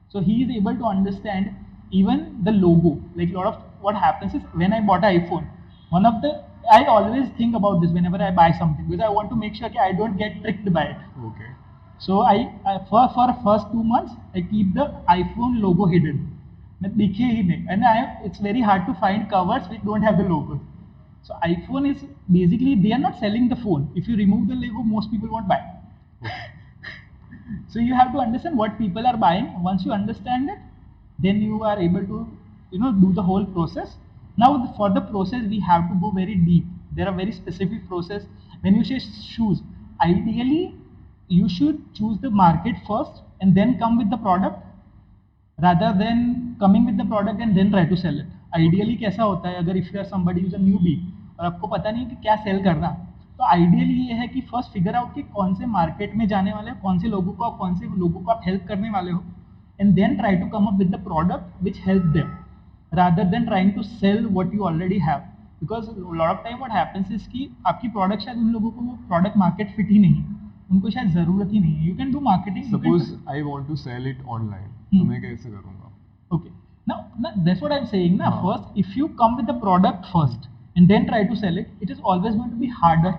Speaker 2: So he is able to understand even the logo. Like lot of what happens is when I bought an iPhone, one of the I always think about this whenever I buy something because I want to make sure that I don't get tricked by it.
Speaker 1: Okay.
Speaker 2: So I for first 2 months I keep the iPhone logo hidden. मैं दिखे ही नहीं, and it's very hard to find covers which don't have the logo. So iPhone is basically they are not selling the phone. If you remove the logo, most people won't buy. So you have to understand what people are buying. Once you understand it, then you are able to do the whole process. Now for the process we have to go very deep. There are very specific process. When you say shoes, ideally you should choose the market first and then come with the product rather than coming with the product and then try to sell it. Ideally कैसा होता है, अगर if you are somebody who's a newbie और आपको पता नहीं है कि क्या सेल करना, तो आइडियली ये है कि फर्स्ट फिगर आउट कि कौन से मार्केट में जाने वाले हो, कौन से लोगों को आप हेल्प करने वाले हो, and then try to come up with the product which help them rather than trying to sell what you already have. Because a lot of time what happens is कि आपकी प्रोडक्ट शायद उन लोगों को वो प्रोडक्ट मार्केट फिट ही नहीं, उनको शायद ज़रूरत ही नहीं है. You can do marketing.
Speaker 1: Suppose I want to sell it online, तो मैं कैसे करूँगा?
Speaker 2: Okay. Now that's what I'm saying. Now, first, if you come with the product first and then try to sell it, it is always going to be harder.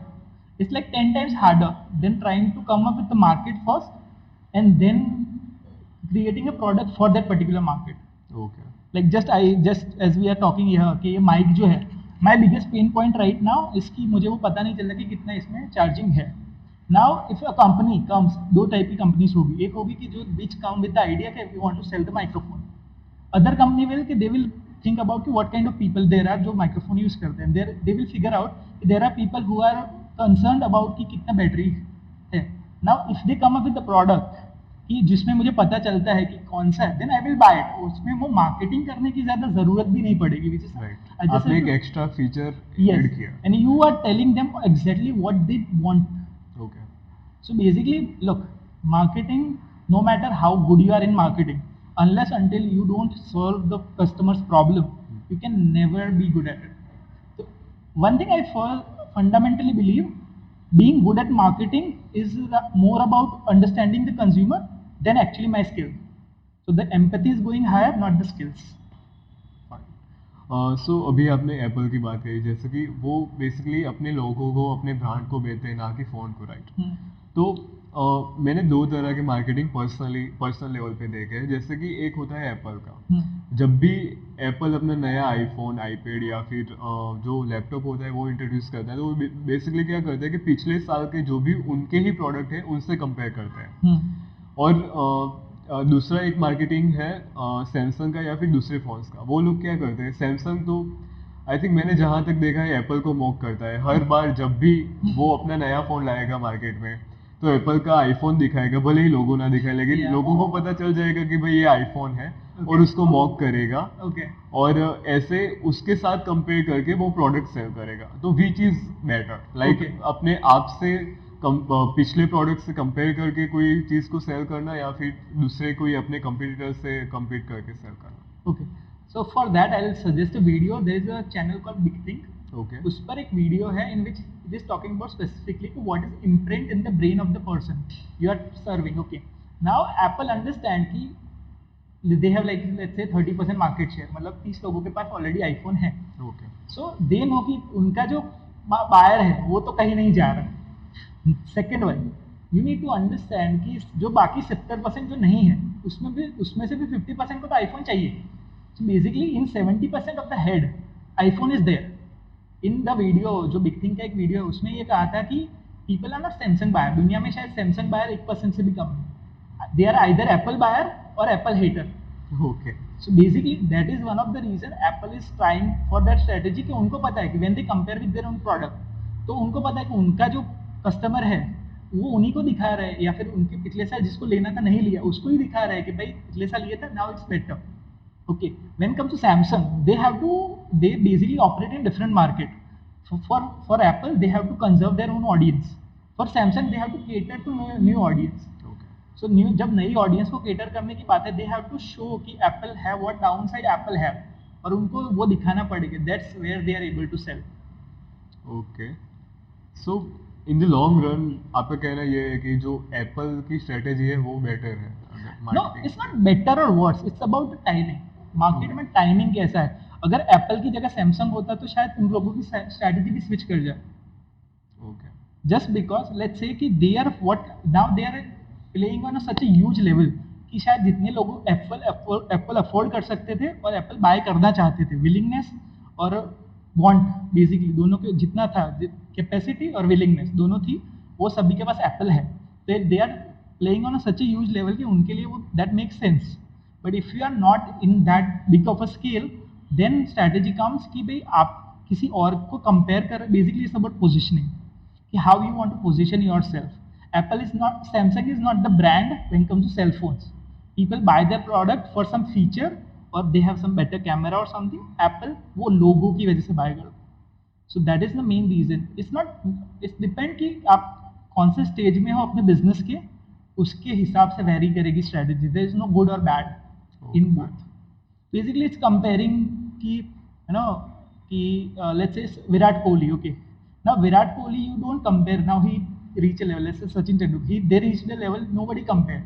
Speaker 2: It's like 10 times harder than trying to come up with the market first and then creating a product for that particular market.
Speaker 1: Okay.
Speaker 2: Like just as we are talking here कि ये mic जो है, my biggest pain point right now इसकी मुझे वो पता नहीं चल रहा कि कितना इसमें चार्जिंग है. Now if a company comes, दो टाइप की कंपनीज होगी. एक होगी कि जो which come with the idea कि we want to sell the microphone. Other company will कि they will think about कि what kind of people there are जो microphone use करते हैं. They will figure out कि there are people who are concerned about कि कितना battery है. Now if they come up with the product कि जिसमें मुझे पता चलता है कि कौन सा है, then I will buy it. उसमें वो मार्केटिंग करने की ज़्यादा ज़रूरत भी नहीं पड़ेगी.
Speaker 1: Right. आपने एक एक्स्ट्रा फीचर ऐड किया.
Speaker 2: And you are telling them exactly what they want.
Speaker 1: Okay.
Speaker 2: So basically, look, marketing, no matter how good you are in marketing, unless until you don't solve the customer's problem, you can never be good at it. So one thing I fundamentally believe, being good at marketing is more about understanding the consumer than actually my skill. So the empathy is going higher, not the skills.
Speaker 1: सो अभी आपने Apple की बात कही, जैसे कि वो basically अपने लोगों को, अपने ब्रांड को बेचते हैं, ना कि फ़ोन को, राइट? तो मैंने दो तरह के मार्केटिंग पर्सनल लेवल पे देखे हैं. जैसे कि एक होता है एप्पल का. जब भी एप्पल अपना नया आईफोन, आईपैड या फिर जो लैपटॉप होता है वो इंट्रोड्यूस करता है, तो वो बेसिकली क्या करता है कि पिछले साल के जो भी उनके ही प्रोडक्ट है उनसे कंपेयर करते हैं. और दूसरा एक मार्केटिंग है सैमसंग का या फिर दूसरे फ़ोन्स का. वो लोग क्या करते हैं, सैमसंग तो आई थिंक मैंने जहाँ तक देखा है एप्पल को मॉक करता है. हर बार जब भी वो अपना नया फ़ोन लाएगा मार्केट में, तो एप्पल का आईफोन दिखाएगा, भले ही लोगो ना दिखाए, लेकिन लोगों को पता चल जाएगा कि भाई ये आईफोन है. और उसको मॉक करेगा. और ऐसे उसके साथ कंपेयर करके वो प्रोडक्ट सेल करेगा. तो विच इज़ बेटर, लाइक अपने आप से पिछले प्रोडक्ट से कंपेयर करके कोई चीज़ को सेल करना, या फिर दूसरे कोई अपने कंपटीटर से कम्पीट करके सेल करना.
Speaker 2: Okay, so for that I will suggest a video. There is a channel called Big Think.
Speaker 1: Okay.
Speaker 2: उस पर एक वीडियो है in which it is talking about specifically what is imprint in the brain of the person you are serving. Okay, now Apple understand कि they have like let's say 30% market share, मतलब 30 लोगों के पास already iPhone है.
Speaker 1: Okay.
Speaker 2: So they know कि उनका जो buyer है वो तो कहीं नहीं जा रहा. Second one, you need to understand कि जो बाकी 70% जो नहीं है उसमें से भी 50% को तो आईफोन चाहिए. So basically in 70% of the head iPhone is there. In the video जो बिग थिंग का एक वीडियो है उसमें ये कहा था कि people are not Samsung buyer. दुनिया में शायद सैमसंग बायर 1% से भी कम है. They are either Apple buyer और Apple hater.
Speaker 1: Okay.
Speaker 2: So basically that is one of the reason Apple is trying for that strategy कि उनको पता है कि when they compare with their own product, तो उनको पता है कि उनका जो कस्टमर है वो उन्हीं को दिखा रहा है, या फिर उनके पिछले साल जिसको लेना था नहीं लिया उसको ही दिखा रहा है कि भाई पिछले साल लिया था, now it's better. Okay, when comes to Samsung, they basically operate in different market. For Apple they have to conserve their own audience. For Samsung they have to cater to new audience. So जब नई audience को cater करने की बात है, they have to show कि Apple है what downside Apple है, और उनको वो दिखाना पड़ेगा. That's where they are able to cell.
Speaker 1: Okay. So in the long run आपका कहना ये है कि जो एप्पल की स्ट्रेटेजी है वो बेटर है?
Speaker 2: नो इट्स नॉट बेटर और worse, it's about timing. Market में टाइमिंग कैसा है. अगर एप्पल की जगह सैमसंग होता तो शायद उन लोगों की स्ट्रैटेजी भी स्विच कर जाए.
Speaker 1: Okay.
Speaker 2: Just because let's say कि they are what now they are playing on such a huge level कि शायद जितने लोग एप्पल अफोर्ड कर सकते थे और एप्पल बाय करना चाहते थे, विलिंगनेस और वांट, बेसिकली दोनों के जितना था, कैपेसिटी और विलिंगनेस दोनों थी, वो सभी के पास एप्पल है. They are playing on such a huge level कि उनके लिए वो that makes sense. But if you are not in that big of a scale, then strategy comes कि भाई आप किसी और को कंपेयर कर, बेसिकली इट्स अबाउट पोजिशनिंग कि how you want to position yourself. Apple is not, Samsung is not the brand when it comes to cell phones. People buy their product for some feature or they have some better camera or something. Apple वो logo की वजह से buy करते. So that is the main reason. It's not, it's depend कि आप कौन से stage में हो अपने business के, उसके हिसाब से vary करेगी strategy. There is no good or bad in both. Basically it's comparing कि you know कि let's say Virat Kohli, okay. Now Virat Kohli, you don't compare. Now he reach a level. Let's say Sachin Tendulkar, they reached a level nobody compare.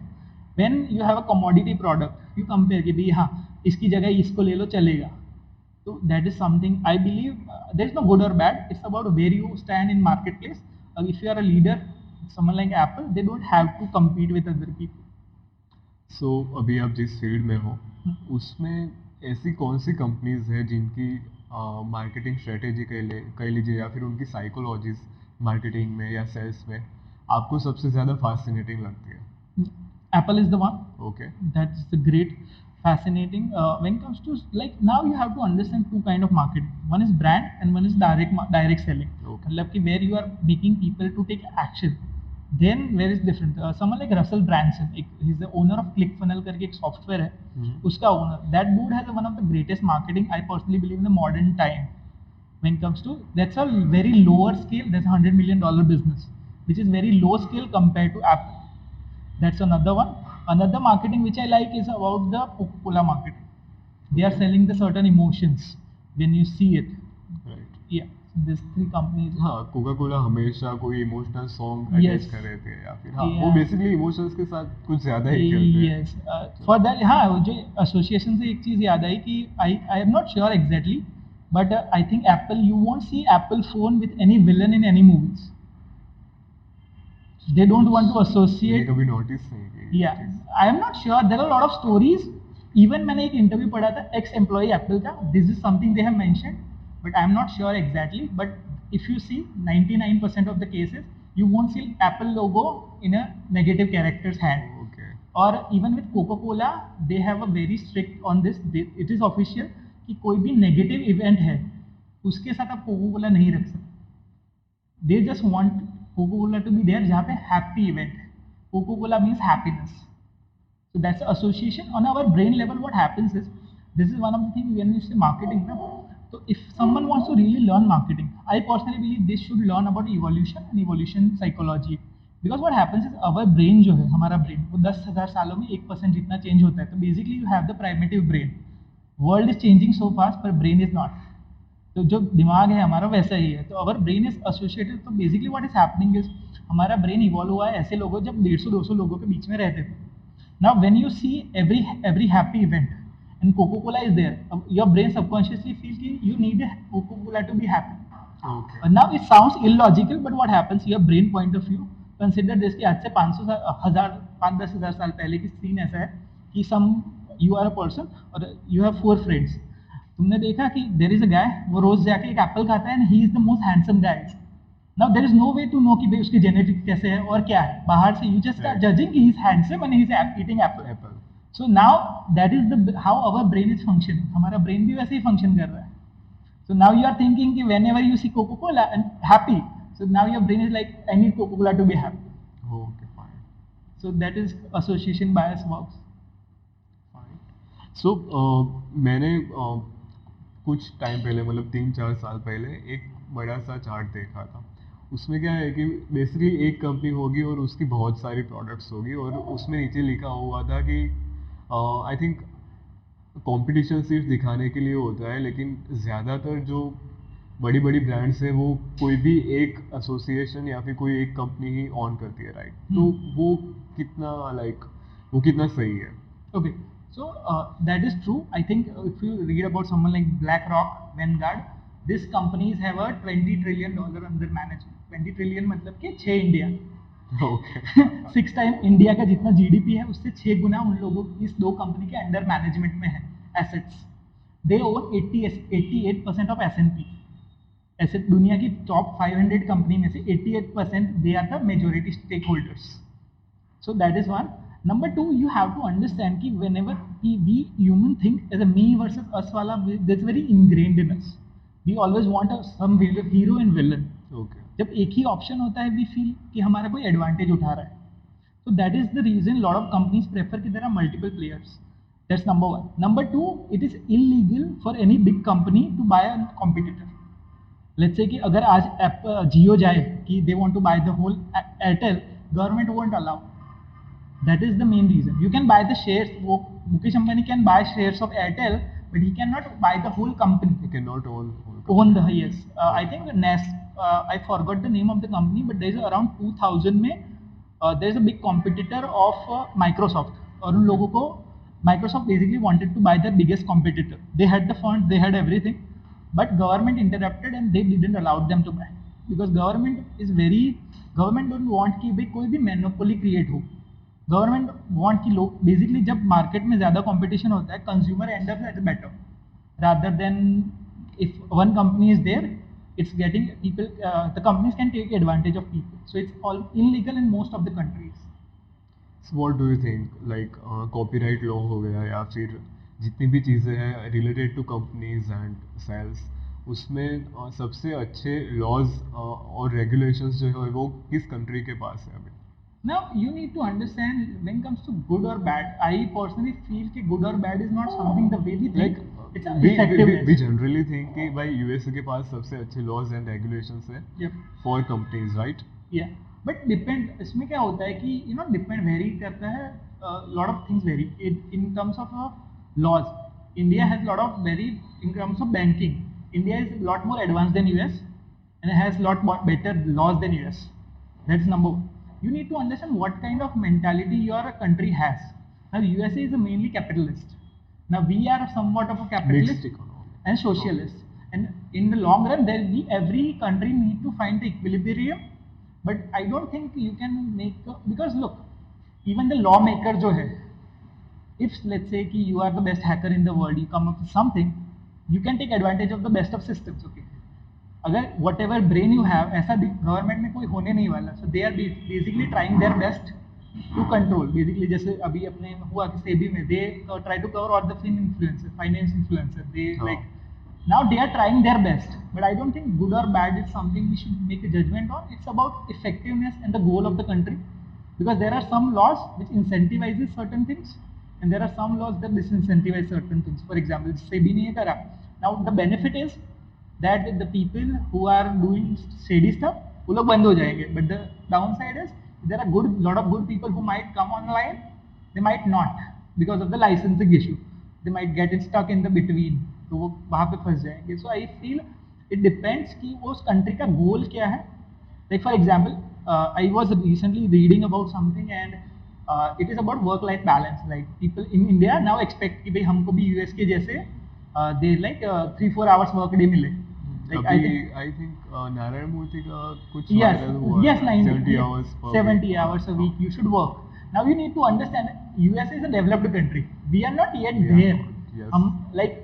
Speaker 2: When you have a commodity product, you compare कि भाई हाँ इसकी जगह इसको ले लो चलेगा. So that is something I believe there is no good or bad. It's about where you stand in marketplace. If you are a leader, someone like Apple, they don't have to compete with other people.
Speaker 1: So अभी आप जिस field में हो उसमें ऐसी कौन सी companies है जिनकी मार्केटिंग स्ट्रेटेजी कह लीजिए या फिर उनकी साइकोलॉजीज मार्केटिंग में या सेल्स में आपको सबसे ज़्यादा fascinating लगती है?
Speaker 2: Apple is the one.
Speaker 1: Okay.
Speaker 2: That's the great, fascinating. When it comes to like now you have to understand two kind of marketing. One is brand and one is direct selling.
Speaker 1: Okay.
Speaker 2: मतलब कि where you are making people to take action. Then where is different. Someone like Russell Branson, he's the owner of ClickFunnels करके एक software है, उसका owner. That dude has one of the greatest marketing I personally believe in the modern time. When it comes to, that's a very lower scale. That's $100 million business, which is very low scale compared to Apple. That's another one. Another marketing which I like is about the Coca-Cola marketing. They are selling the certain emotions when you see it.
Speaker 1: Right.
Speaker 2: Yeah, these three companies.
Speaker 1: हाँ, Coca Cola हमेशा कोई emotional song
Speaker 2: Yes.
Speaker 1: Attach कर रहे थे या फिर हाँ वो
Speaker 2: Yeah.
Speaker 1: बेसिकली इमोशंस के साथ कुछ ज़्यादा ही खेलते हैं.
Speaker 2: Yes, for that, हाँ जो एसोसिएशन से एक चीज़ याद आई कि I am not sure exactly, but I think Apple, you won't see Apple phone with any villain in any movies. They don't want to
Speaker 1: मैंने
Speaker 2: associate.
Speaker 1: कभी नोटिस नहीं की.
Speaker 2: Yeah, I am not sure. There are a lot of stories. Even मैंने एक interview पढ़ा था x employ Apple का. This is something they have mentioned, but I am not sure exactly. But if you see 99% of the cases, you won't see Apple logo in a negative character's hand.
Speaker 1: Okay.
Speaker 2: Or even with Coca-Cola, they have a very strict on this. It is official कि कोई भी negative event है, उसके साथ आप Coca-Cola नहीं रख सकते. They just want Coca-Cola to be there जहाँ पे happy event. Coca-Cola means happiness. So that's the association. On our brain level, what happens is, this is one of the things when you say marketing. So if someone wants to really learn marketing, I personally believe they should learn about evolution and evolution psychology. Because what happens is our brain जो है, हमारा brain वो 10,000 सालों में 1% जितना change होता है. तो basically you have the primitive brain. World is changing so fast, but brain is not. तो जो दिमाग है हमारा वैसा ही है. तो our brain is associated. तो basically what is happening is हमारा brain evolve हुआ है ऐसे लोगों जब 150-200 लोगों के बीच में रहते थे. Now when you see every happy event and Coca-Cola is there, your brain subconsciously feels कि you need a Coca-Cola to be happy.
Speaker 1: Okay.
Speaker 2: And now it sounds illogical, but what happens, your brain point of view, consider this कि आज से 500,000 साल पहले की scene ऐसा है कि you are a person और you have 4 friends. तुमने देखा कि there is a guy, वो रोज जाके एक एप्पल खाता है and he is the most handsome guy. Now there is no way to know कि भाई उसकी जेनेटिक कैसे है और क्या है. बाहर से you just start judging कि he is handsome and he is eating apple. So now that is the how our brain is functioning. हमारा brain भी वैसे ही function कर रहा है. So now you are thinking कि whenever you see Coca-Cola and happy, so now your brain is like I need Coca-Cola to be happy.
Speaker 1: Okay, fine.
Speaker 2: So that is association bias works.
Speaker 1: Fine. So मैंने कुछ time पहले मतलब 3-4 साल पहले एक बड़ा सा चार्ट देखा था. उसमें क्या है कि बेसिकली एक कंपनी होगी और उसकी बहुत सारी प्रोडक्ट्स होगी और उसमें नीचे लिखा हुआ था कि आई थिंक कंपटीशन सिर्फ दिखाने के लिए होता है, लेकिन ज़्यादातर जो बड़ी बड़ी ब्रांड्स है वो कोई भी एक एसोसिएशन या फिर कोई एक कंपनी ही ऑन करती है, राइट? तो वो कितना लाइक वो कितना सही है?
Speaker 2: Okay, so that is true. I think if you read about someone like BlackRock, Vanguard, these companies have a $20 trillion under management. 20 trillion मतलब कि 6 इंडिया
Speaker 1: ओके
Speaker 2: 6 टाइम इंडिया का जितना जीडीपी है उससे 6 गुना उन लोगों इस दो कंपनी के अंडर मैनेजमेंट में है assets. They own 88% of S&P. ऐसे दुनिया की टॉप 500 कंपनी में से 88% they are the majority stakeholders. So that is one. Number two, you have to understand कि whenever we human think as a me versus us वाला, that's very ingrained in us. We always want some hero and villain.
Speaker 1: Okay
Speaker 2: जब एक ही option होता है we feel कि हमारा कोई advantage उठा रहा है. So that is the reason lot of companies prefer कि there are multiple players. That's number one. Number two, it is illegal for any big company to buy a competitor. Let's say कि अगर आज जियो जाए कि they want to buy the whole Airtel, government won't allow. That is the main reason. You can buy the shares. Mukesh Ambani can buy shares of Airtel, but he cannot buy the whole company.
Speaker 1: you cannot own
Speaker 2: Own the yes. I think I forgot the name of the company, but there is around 2000 में there is a big competitor of Microsoft. और उन लोगों को Microsoft basically wanted to buy their biggest competitor. They had the funds, they had everything, but government interrupted and they didn't allow them to buy because government don't want कि भाई कोई भी monopoly create हो. Government want कि लोग basically जब market में ज़्यादा कंपटीशन होता है consumer end up at better rather than if one company is there it's getting people the companies can take advantage of people so it's all illegal in most of the countries.
Speaker 1: What do you think like copyright law हो गया या फिर जितनी भी चीज़ें हैं related to companies and sales उसमें सबसे अच्छे लॉज और रेगुलेशंस जो है वो किस कंट्री के पास है अभी?
Speaker 2: Now you need to understand when it comes to good or bad. I personally feel that good or bad is not something the way we think. It's effectiveness.
Speaker 1: We generally think कि भाई US के पास सबसे अच्छे laws and regulations है
Speaker 2: Yep.
Speaker 1: for companies, right?
Speaker 2: Yeah. But depend इसमें क्या होता है कि depend vary करता है lot of things vary in terms of laws. India has lot of vary in terms of banking. India is a lot more advanced than US and it has lot more better laws than US. That's number one. You need to understand what kind of mentality your country has. Now USA is a mainly capitalist. Now we are somewhat of a capitalist and socialist. And in the long run, every country need to find the equilibrium. But I don't think you can make because look, even the lawmaker जो है, if let's say कि you are the best hacker in the world, you come up with something, you can take advantage of the best of systems. Okay. अगर whatever brain you have ऐसा government में कोई होने नहीं वाला. So they are basically trying their best to control basically जैसे अभी अपने हुआ कि सेबी में they try to cover all the finance influencer they like now they are trying their best but I don't think good और bad is something we should make a judgement on. It's about effectiveness and the goal of the country because there are some laws which incentivizes certain things and there are some laws that disincentivize certain things. For example, SEBI ने ये करा. Now the benefit is that the people who are doing shady stuff वो लोग बंद हो जाएंगे. But the downside is there are lot of good people who might come online, they might not because of the licensing issue. They might get stuck in the between. तो वो वहाँ पे फंस जाएंगे. So I feel it depends कि वो उस country का goal क्या है. Like for example, I was recently reading about something and it is about work-life balance. Like people in India now expect कि भाई हमको भी US के जैसे they like 3-4 hours work day मिले. Like
Speaker 1: I think नारायण मूर्ति का कुछ
Speaker 2: yes,
Speaker 1: viral हुआ
Speaker 2: yes,
Speaker 1: 70 hours per
Speaker 2: 70
Speaker 1: week.
Speaker 2: hours a week you should work. Now you need to understand US is a developed country. We are not yet
Speaker 1: We are
Speaker 2: there.
Speaker 1: not, yes.
Speaker 2: Like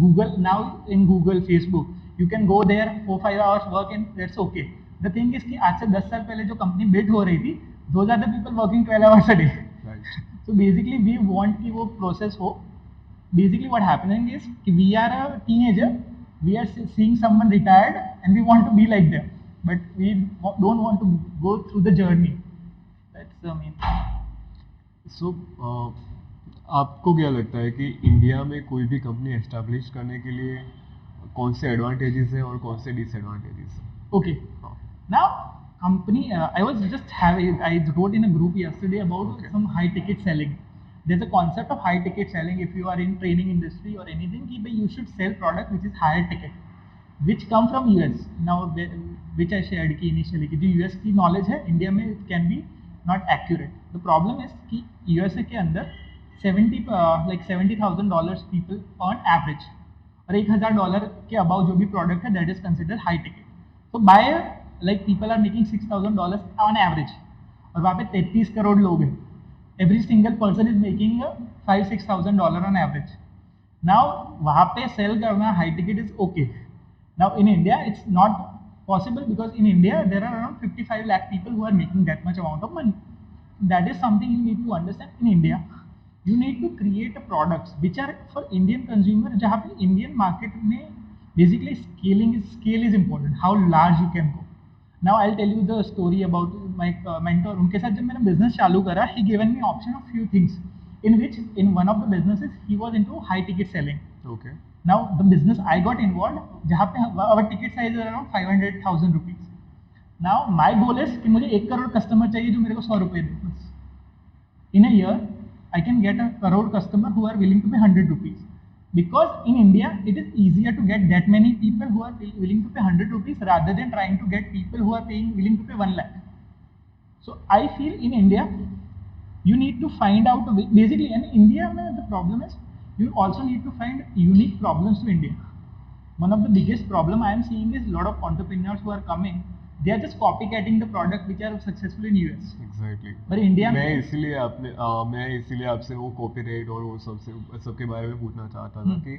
Speaker 2: Google now in Google, Facebook, you can go there 4-5 hours work and that's okay. The thing is कि आज से 10 साल पहले जो company build हो रही थी those are the people working 12 hours a day.
Speaker 1: Right.
Speaker 2: So basically we want कि वो process हो. Basically what happening is कि we are a teenager, we are seeing someone retired and we want to be like them, but we don't want to go through the journey. That's the main thing.
Speaker 1: So आपको क्या लगता है कि India में कोई भी company establish करने के लिए कौन से एडवांटेजेस हैं और कौन से डिसएडवांटेजेस हैं?
Speaker 2: Okay. Now, company, I wrote in a group yesterday about some high ticket selling. There's a concept of high ticket selling if you are in training industry or anything, कि you should sell product which is higher ticket, which come from US. Now, which I shared कि initially कि जो US की knowledge है, India में it can be not accurate. The problem is कि USA के अंदर 70,000 people earn average, और $1,000 के अबाउ जो भी प्रोडक्ट है that is considered high ticket. So by like people are making $6,000 on average, और वहाँ पे 33 करोड़ लोग हैं. Every single person is making $5,000-6,000 on average. Now वहाँ पे सेल करना high ticket is okay. Now in India it's not possible because in India there are around 55 lakh people who are making that much amount of money. That is something you need to understand. In India you need to create products which are for Indian consumer, जहाँ पे Indian market में basically scale is important, how large you can go. Now I'll tell you the story about my mentor. उनके साथ जब मैंने business चालू करा, he given me option of few things, in which in one of the businesses he was into high ticket selling.
Speaker 1: Okay.
Speaker 2: Now the business I got involved, जहाँ पे our ticket size is around 500,000 rupees. Now my goal is कि मुझे 1 crore customer चाहिए जो मेरे को 100 रुपये दे बस. In a year I can get a crore customer who are willing to pay 100 rupees. Because in India it is easier to get that many people who are willing to pay 100 rupees rather than trying to get people who are willing to pay 1 lakh. So I feel in India you need to find out basically, and India the problem is you also need to find unique problems to India. One of the biggest problem I am seeing is a lot of entrepreneurs who are coming, they are just copycatting the product which are successful in US.
Speaker 1: Exactly.
Speaker 2: But India
Speaker 1: मैं इसीलिए आपसे वो copyright और वो सबके बारे में पूछना चाहता था कि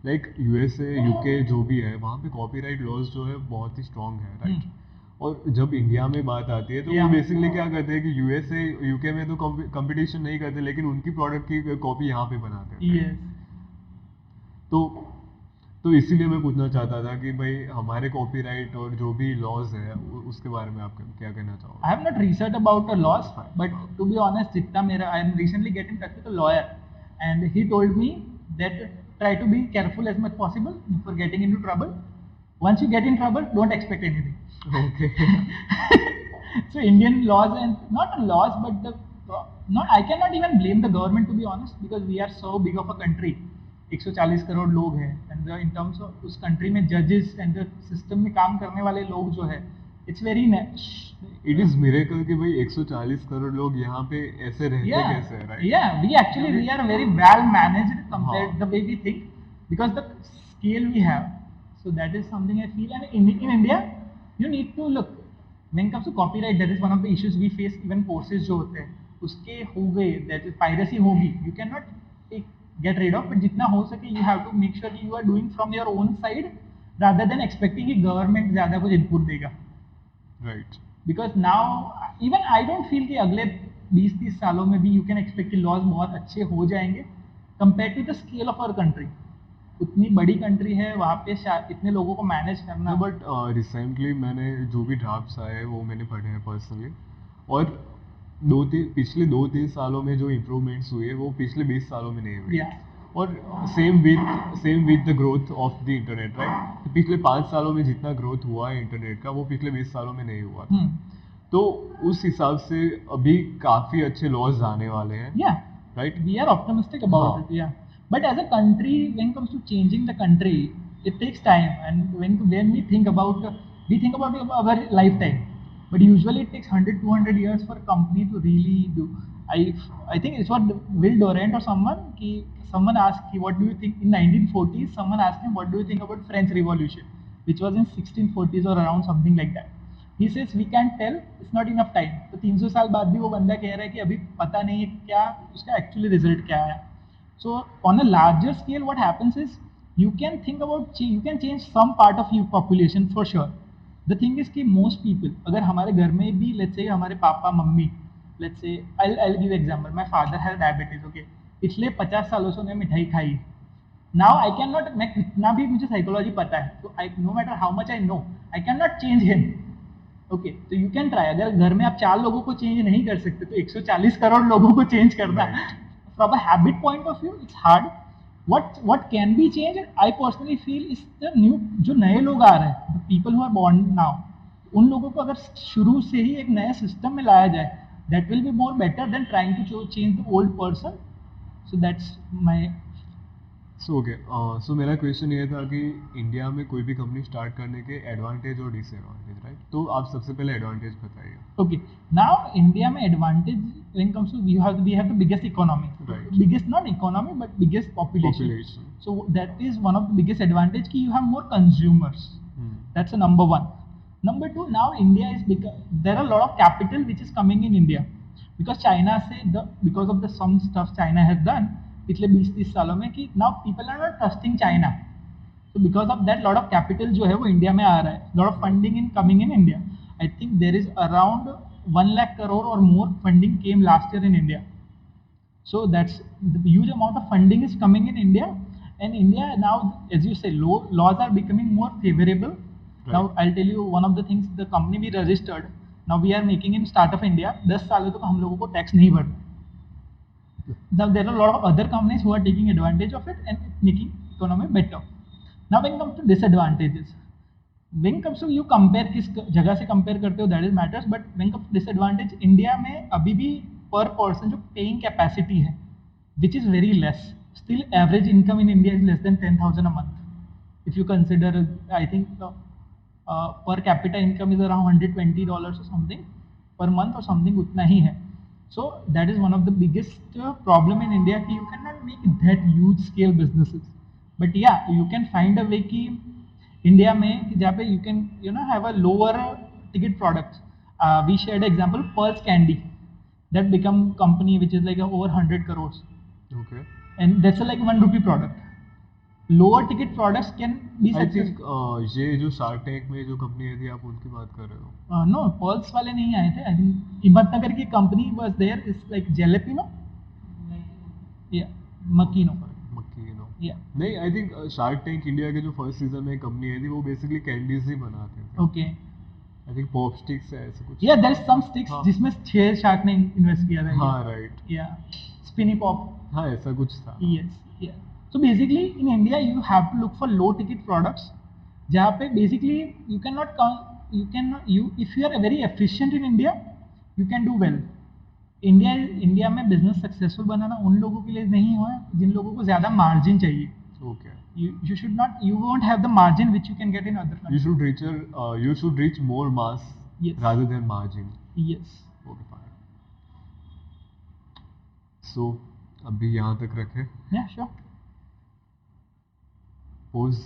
Speaker 1: लाइक यूएसए यूके जो भी है वहाँ पे कॉपीराइट लॉज जो है बहुत ही स्ट्रॉन्ग है, राइट? और जब इंडिया में बात आती है तो वो बेसिकली क्या करते हैं कि यूएसए यूके में तो कंपटीशन नहीं करते लेकिन उनकी प्रोडक्ट की कॉपी यहाँ पे बनाते हैं.
Speaker 2: Yes.
Speaker 1: तो इसीलिए मैं पूछना चाहता था कि भाई हमारे कॉपीराइट और जो भी लॉज है उसके बारे में आप क्या कहना चाहोगे?
Speaker 2: I have not researched about the laws, but to be honest, जितना मेरा I am recently get in touch with a lawyer, and he told me that try to be careful as much possible before getting into trouble. Once you get in trouble, don't expect anything.
Speaker 1: Okay.
Speaker 2: So Indian laws, and not laws, but I cannot even blame the government, to be honest, because we are so big of a country. 140 crore लोग हैं, and in terms of उस country में जजेस and system में काम करने वाले लोग जो है, it's very
Speaker 1: it is miracle कि भाई 140 करोड़ लोग यहाँ पे ऐसे रहते कैसे, राइट?
Speaker 2: या we are very well managed compared the way we think because the scale we have. So that is something I feel. And in India you need to look when comes to copyright, that is one of the issues we face. Even courses जो होते हैं उसके हो गए, that is piracy होगी, you can not get rid of, but जितना हो सके you have to make sure that you are doing from your own side rather than expecting कि government ज़्यादा कुछ input देगा.
Speaker 1: Right.
Speaker 2: Because now even I don't feel कि अगले 20-30 सालों में भी you can expect कि laws बहुत अच्छे हो जाएंगे compared to the scale of our country. उतनी बड़ी कंट्री है, वहाँ पे इतने लोगों को मैनेज करना.
Speaker 1: बट रिसेंटली मैंने जो भी ड्राफ्ट्स आए वो मैंने पढ़े हैं पर्सनली, और पिछले 2-3 सालों में जो इम्प्रूवमेंट्स हुए वो पिछले 20 सालों में नहीं हुए. और same with the growth of the internet, right? तो पिछले 5 सालों में जितना ग्रोथ हुआ है इंटरनेट का वो पिछले 20 सालों में नहीं हुआ था. तो उस हिसाब से अभी काफी अच्छे लॉज आने वाले हैं, right?
Speaker 2: We are optimistic about it. Yeah but as a country when comes to changing the country it takes time, and when we think about our lifetime. But usually it takes 100-200 years for a company to really do. I think it's what Will Durant or someone asked, what do you think in 1940s? Someone asked him, what do you think about French Revolution, which was in 1640s or around something like that. He says we can't tell, it's not enough time. तो 300 साल बाद भी वो बंदा कह रहा है कि अभी पता नहीं है क्या उसका actually result क्या है. So on a larger scale, what happens is you can change some part of your population for sure. The thing is कि most people, अगर हमारे घर में भी let's say हमारे papa mummy, let's say I'll give example, my father has diabetes, okay, पिछले 50 सालों से उन्हें मिठाई खाई. Now I cannot, मैं कितना भी मुझे साइकोलॉजी पता है तो no matter how much I know, I cannot change him. Okay, तो you can try. अगर घर में आप 4 लोगों को चेंज नहीं कर सकते तो 140 करोड़ लोगों को चेंज करना, from a habit point of view it's hard. What can be changed, I personally feel is the new, जो नए लोग आ रहे हैं, the people who are born now, उन लोगों को अगर शुरू से ही एक नया सिस्टम में लाया जाए, that will be more better than trying to change the old person. So that's my
Speaker 1: सो मेरा क्वेश्चन ये था कि इंडिया में कोई भी कंपनी स्टार्ट करने के एडवांटेज और डिसएडवांटेज, राइट? तो आप सबसे पहले एडवांटेज बताइए.
Speaker 2: Okay, now India में advantage when it comes to we have the biggest economy,
Speaker 1: Right.
Speaker 2: biggest not economy but biggest population.
Speaker 1: Population.
Speaker 2: So that is one of the biggest advantage कि you have more consumers. That's a number one. Number two, now India is there are a lot of capital which is coming in India because China से because of the some stuff China has done पिछले 20-30 सालों में कि now people are not trusting China. So because of that, lot of capital जो है वो India में आ रहा है, lot of funding in coming in India. I think there is around 1 lakh crore or more funding came last year in India. So that's the huge amount of funding is coming in India, and India now, as you say, laws are becoming more favorable.
Speaker 1: Right.
Speaker 2: Now I'll tell you one of the things, the company we registered. Now we are making in Startup India. 10 सालों तक हम लोगों को tax नहीं भरना. Now there are a lot of other companies who are taking advantage of it and making economy better. Now when it comes to disadvantages, when it comes to you compare किस जगह से compare करते हो, that is matters, but when it comes to disadvantage, India में अभी भी per person जो paying capacity है, which is very less. Still average income in India is less than 10,000 a month. If you consider, I think per capita income is around $120 or something per month or something उतना ही है. So that is one of the biggest problem in India कि you cannot make that huge scale businesses. But yeah, you can find a way कि India में कि जहाँ पे you can have a lower ticket products. We shared example Pearls candy that become company which is like over 100 crores.
Speaker 1: Okay.
Speaker 2: And that's like 1 rupee product. Lower ticket products can be
Speaker 1: I think
Speaker 2: successful.
Speaker 1: ये जो shark tank में जो company आई थी आप उनकी बात कर रहे हो?
Speaker 2: No, पर्ल्स वाले नहीं आए थे. आई थिंक हिम्मतनगर की company was there, it's like jalapeno या मकीनो.
Speaker 1: मकीनो.
Speaker 2: या
Speaker 1: नहीं, I think Shark Tank India के जो फर्स्ट सीजन में कंपनी आई थी वो बेसिकली कैंडीज ही बनाते थे.
Speaker 2: Okay.
Speaker 1: I think pop sticks है ऐसे कुछ.
Speaker 2: या देयर इज सम स्टिक्स
Speaker 1: हाँ.
Speaker 2: जिसमें 6 शार्क ने इन्वेस्ट किया था.
Speaker 1: हाँ, राइट.
Speaker 2: या स्पिनी पॉप.
Speaker 1: हाँ, ऐसा कुछ था.
Speaker 2: Yes, yeah. So basically, in India, you have to look for low ticket products. जहाँ पे basically you cannot come, if you are very efficient in India, you can do well. India में business successful बनाना उन लोगों के लिए नहीं हुआ है जिन लोगों को ज़्यादा मार्जिन चाहिए.
Speaker 1: Okay.
Speaker 2: You won't have the margin which you can get in other countries.
Speaker 1: You should reach more mass.
Speaker 2: Yes.
Speaker 1: Rather than margin.
Speaker 2: Yes.
Speaker 1: Okay, fine. So अभी यहाँ तक रखे.
Speaker 2: Yeah, sure.
Speaker 1: Pause.